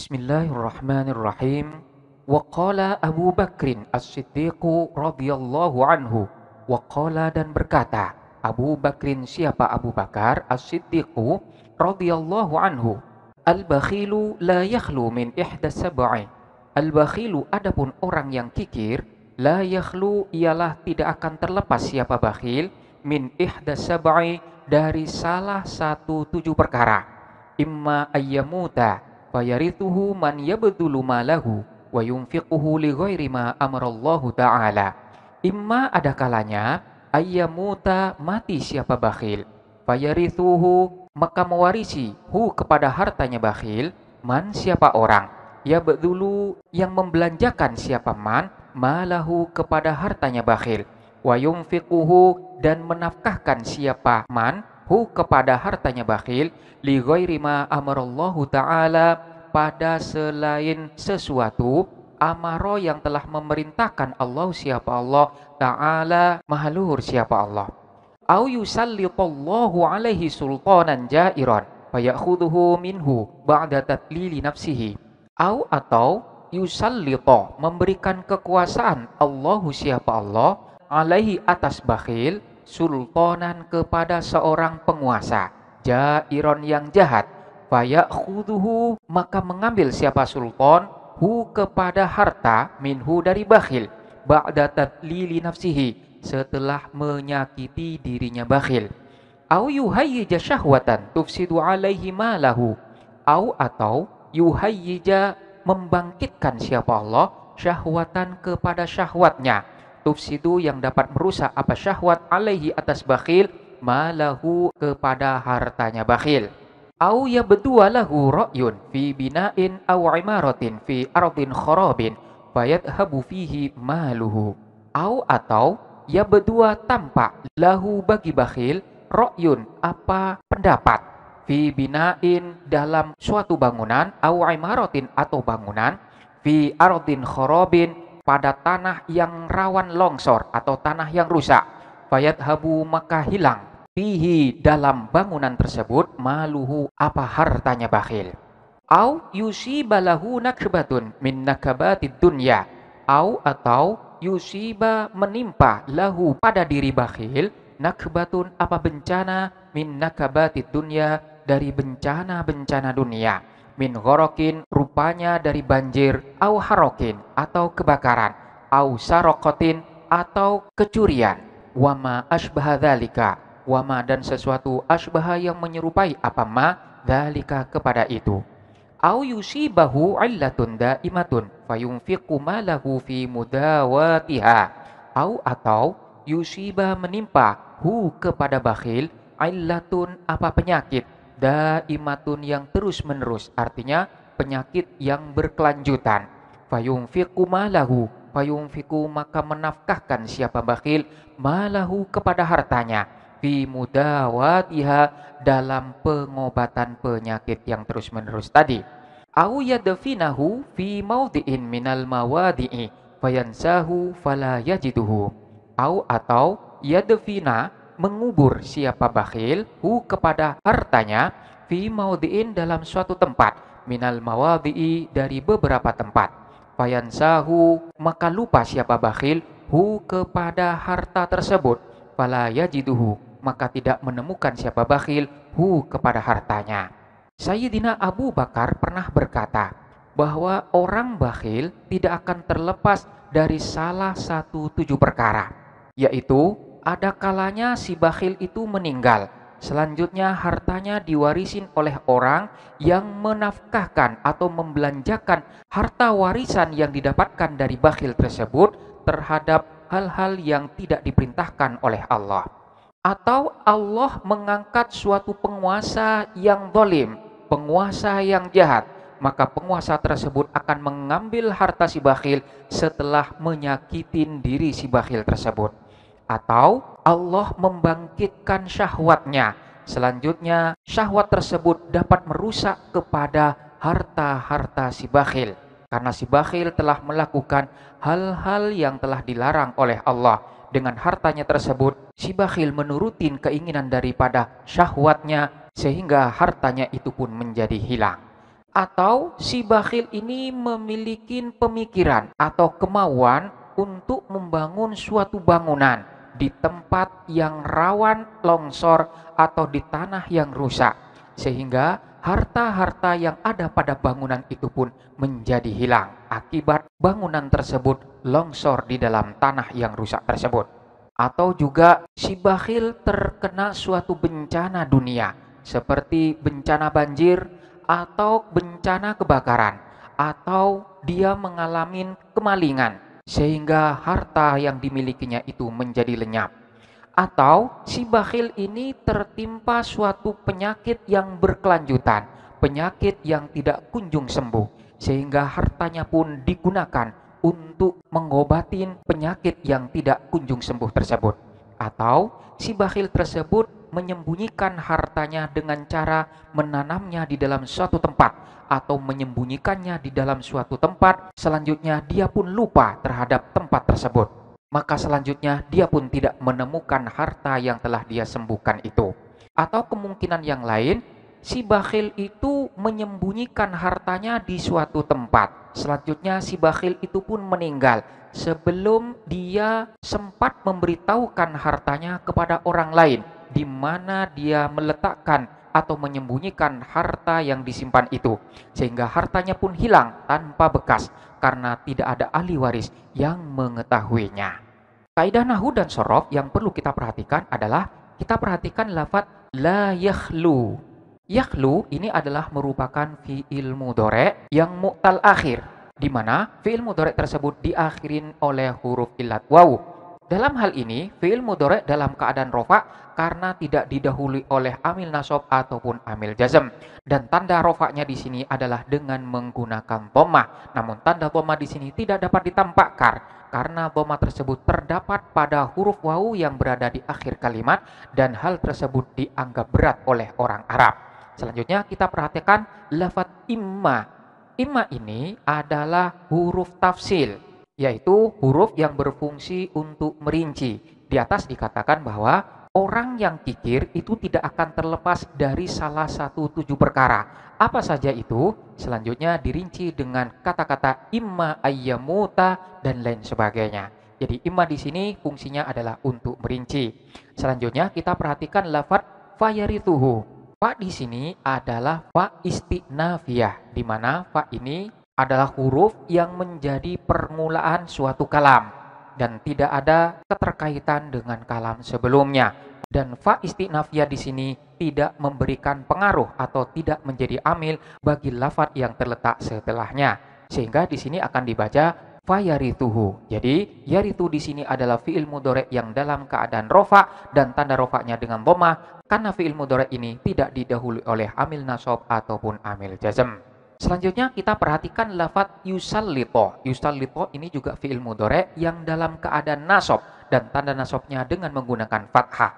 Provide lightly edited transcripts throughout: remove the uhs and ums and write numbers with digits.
Bismillahirrahmanirrahim. Wa qala Abu Bakrin As-Siddiq radhiyallahu anhu. Wa qala dan berkata, Abu Bakrin, siapa Abu Bakar As-Siddiq radhiyallahu anhu, Al-bakhilu la yakhlu min ihdas sab'i. Al-bakhilu, adapun orang yang kikir, la yakhlu, ialah tidak akan terlepas siapa bakhil, min ihdas sab'i, dari salah satu 7 perkara. Imma ayyamuta fayarithuhu man yabdhulu malahu wa yunfiquhu li ghairi ma amarallahu ta'ala. Imma, ada kalanya, ayyamuta, mati siapa bakhil, fayarithuhu, maka mewarisi hu kepada hartanya bakhil, man, siapa orang, yabdhulu, yang membelanjakan siapa man, malahu, kepada hartanya bakhil, wa yunfiquhu, dan menafkahkan siapa man, hu kepada hartanya bakhil, li ghairi ma amarallahu ta'ala, pada selain sesuatu amaro yang telah memerintahkan Allah, siapa Allah ta'ala, maha luhur siapa Allah. Au yusallitallahu alaihi sultanan jairan fayakhudhuhu minhu ba'da tatlili nafsihi. Au, atau yusallita, memberikan kekuasaan Allahu, siapa Allah, alaihi, atas bakhil, sultanan, kepada seorang penguasa, jairon, yang jahat, fayakhudhuhu, maka mengambil siapa sultan, hu kepada harta, minhu, dari bakhil, ba'da tadlili nafsihi, setelah menyakiti dirinya bakhil. Au yuhayyija syahwatan tufsidu alaihi malahu. Au, atau yuhayyija, membangkitkan siapa Allah, syahwatan, kepada syahwatnya, tufsidu, yang dapat merusak apa syahwat, alaihi, atas bakhil, malahu, kepada hartanya bakhil. Au yabdua lahu ra'yun fi bina'in aw imaratin fi ardin kharabin fayadhabu fihi maluhu. Au, atau yabdua, tampak, lahu, bagi bakhil, ra'yun, apa pendapat, fi bina'in, dalam suatu bangunan, aw imaratin, atau bangunan, fi ardin kharabin, pada tanah yang rawan longsor atau tanah yang rusak, fayadhabu, maka hilang, fihi, dalam bangunan tersebut, maluhu, apa hartanya bakhil. Au yusiba lahu nakbatun min nakabatid dunya. Au, atau yusiba, menimpa, lahu, pada diri bakhil, nakbatun, apa bencana, min nakabatid dunya, dari bencana-bencana dunia, min ghorokin, rupanya dari banjir, au harokin, atau kebakaran, au sarokotin, atau kecurian, wama asbaha dzalika, wama, dan sesuatu, asbaha, yang menyerupai apa ma, dzalika, kepada itu. Au yusibahu illatun daimatun fayunfiqu malahu fi mudawatiha. Au, atau yusiba, menimpa, hu kepada bakhil, illatun, apa penyakit, daimatun, yang terus menerus, artinya penyakit yang berkelanjutan, fayunfiqu malahu, fayunfiqu, maka menafkahkan siapa bakhil, malahu, kepada hartanya, fi mudawatiha, dalam pengobatan penyakit yang terus menerus tadi. Au yadfinahu fi maudhi'in minal mawadi'i fayansahu fala yajiduhu. Au, atau yadfina, mengubur siapa bakhil, hu kepada hartanya, fi maudhi'in, dalam suatu tempat, minal mawadi'i, dari beberapa tempat, fayansahu, maka lupa siapa bakhil, hu kepada harta tersebut, fala yajiduhu, maka tidak menemukan siapa bakhil, hu kepada hartanya. Sayyidina Abu Bakar pernah berkata bahwa orang bakhil tidak akan terlepas dari salah satu 7 perkara, yaitu ada kalanya si bakhil itu meninggal, selanjutnya hartanya diwarisin oleh orang yang menafkahkan atau membelanjakan harta warisan yang didapatkan dari bakhil tersebut terhadap hal-hal yang tidak diperintahkan oleh Allah. Atau Allah mengangkat suatu penguasa yang zalim, penguasa yang jahat, maka penguasa tersebut akan mengambil harta si bakhil setelah menyakitin diri si bakhil tersebut. Atau Allah membangkitkan syahwatnya, selanjutnya syahwat tersebut dapat merusak kepada harta-harta si bakhil, karena si bakhil telah melakukan hal-hal yang telah dilarang oleh Allah. Dengan hartanya tersebut, si bakhil menurutin keinginan daripada syahwatnya, sehingga hartanya itu pun menjadi hilang. Atau si bakhil ini memiliki pemikiran atau kemauan untuk membangun suatu bangunan di tempat yang rawan longsor atau di tanah yang rusak, sehingga harta-harta yang ada pada bangunan itu pun menjadi hilang akibat bangunan tersebut longsor di dalam tanah yang rusak tersebut. Atau juga si bakhil terkena suatu bencana dunia seperti bencana banjir atau bencana kebakaran, atau dia mengalami kemalingan sehingga harta yang dimilikinya itu menjadi lenyap. Atau si bakhil ini tertimpa suatu penyakit yang berkelanjutan, penyakit yang tidak kunjung sembuh, sehingga hartanya pun digunakan untuk mengobati penyakit yang tidak kunjung sembuh tersebut. Atau si bakhil tersebut menyembunyikan hartanya dengan cara menanamnya di dalam suatu tempat atau menyembunyikannya di dalam suatu tempat, selanjutnya dia pun lupa terhadap tempat tersebut. Maka selanjutnya dia pun tidak menemukan harta yang telah dia sembuhkan itu. Atau kemungkinan yang lain, si bakhil itu menyembunyikan hartanya di suatu tempat. Selanjutnya si bakhil itu pun meninggal sebelum dia sempat memberitahukan hartanya kepada orang lain di mana dia meletakkan atau menyembunyikan harta yang disimpan itu, sehingga hartanya pun hilang tanpa bekas karena tidak ada ahli waris yang mengetahuinya. Kaidah nahwu dan shorof yang perlu kita perhatikan adalah kita perhatikan lafadz la yakhlu. Yakhlu ini adalah merupakan fi'il mudhari' yang mu'tal akhir, di mana fi'il mudhari' tersebut diakhirin oleh huruf illat waw. Dalam hal ini, fi'il mudhari' dalam keadaan rofa karena tidak didahului oleh amil nasab ataupun amil jazm, dan tanda rofaknya di sini adalah dengan menggunakan dhammah. Namun tanda dhammah di sini tidak dapat ditampakkan karena dhammah tersebut terdapat pada huruf wawu yang berada di akhir kalimat dan hal tersebut dianggap berat oleh orang Arab. Selanjutnya kita perhatikan lafadz imma. Imma ini adalah huruf tafsil, yaitu huruf yang berfungsi untuk merinci. Di atas dikatakan bahwa orang yang kikir itu tidak akan terlepas dari salah satu 7 perkara. Apa saja itu? Selanjutnya dirinci dengan kata-kata imma ayyamuta dan lain sebagainya. Jadi imma di sini fungsinya adalah untuk merinci. Selanjutnya kita perhatikan lafadz fayarithuhu. Fa di sini adalah fa istinafiyah, di mana fa ini adalah huruf yang menjadi permulaan suatu kalam dan tidak ada keterkaitan dengan kalam sebelumnya. Dan fa istinafiyah di sini tidak memberikan pengaruh atau tidak menjadi amil bagi lafadz yang terletak setelahnya. Sehingga di sini akan dibaca fayarithuhu. Jadi yarithu di sini adalah fi'il mudhari' yang dalam keadaan rofa dan tanda rofaknya dengan dhammah karena fi'il mudhari' ini tidak didahului oleh amil nasab ataupun amil jazm. Selanjutnya kita perhatikan lafadz yusallito. Yusallito ini juga fi'il mudhari' yang dalam keadaan nasab dan tanda nasabnya dengan menggunakan fathah.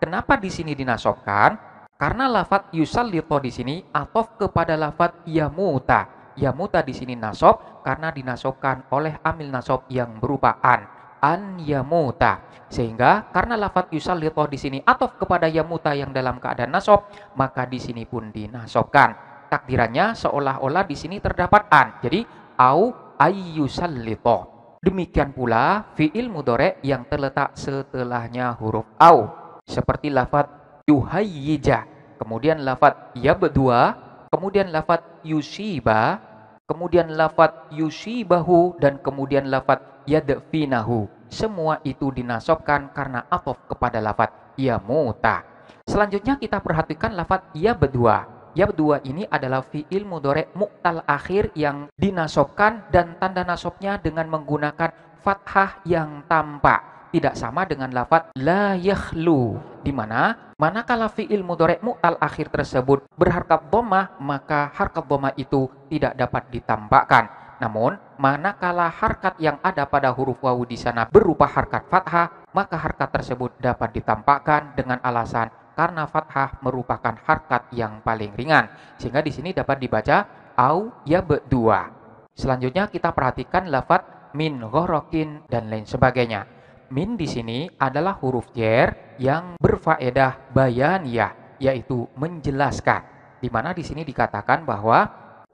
Kenapa di sini dinasobkan? Karena lafadz yusallito di sini athof kepada lafadz yamuta. Yamuta di sini nasab karena dinasobkan oleh amil nasab yang berupa an yamuta. Sehingga karena lafadz yusallito di sini athof kepada yamuta yang dalam keadaan nasab, maka di sini pun dinasobkan. Takdirannya seolah-olah di sini terdapat an. Jadi au ayyusallito. Demikian pula fi'il mudhari' yang terletak setelahnya huruf au. Seperti lafadz yuhayyija, kemudian lafadz yabdua, kemudian lafadz yusiba, kemudian lafadz yusibahu, dan kemudian lafadz yadfinahu. Semua itu dinasobkan karena athof kepada lafadz yamuta. Selanjutnya kita perhatikan lafadz yabdua. Yabdua ini adalah fi'il mudhari' mu'tal akhir yang dinasobkan dan tanda nasobnya dengan menggunakan fathah yang tampak. Tidak sama dengan lafadz la yakhlu, di mana manakala fi'il mudhari' mu'tal akhir tersebut berharkat dhammah, maka harkat dhammah itu tidak dapat ditampakkan. Namun manakala harkat yang ada pada huruf wawu di sana berupa harkat fathah, maka harkat tersebut dapat ditampakkan dengan alasan karena fathah merupakan harkat yang paling ringan, sehingga di sini dapat dibaca au yabdua. Selanjutnya kita perhatikan lafadz min ghorokin dan lain sebagainya. Min di sini adalah huruf jar yang berfaedah bayaniyah, yaitu menjelaskan. Di mana di sini dikatakan bahwa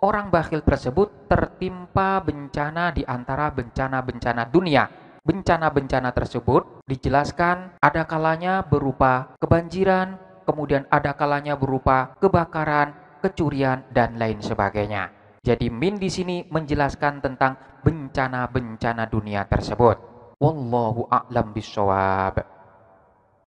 orang bakhil tersebut tertimpa bencana di antara bencana-bencana dunia. Bencana-bencana tersebut dijelaskan ada kalanya berupa kebanjiran, kemudian ada kalanya berupa kebakaran, kecurian, dan lain sebagainya. Jadi min di sini menjelaskan tentang bencana-bencana dunia tersebut. Wallahu a'lam bishawab.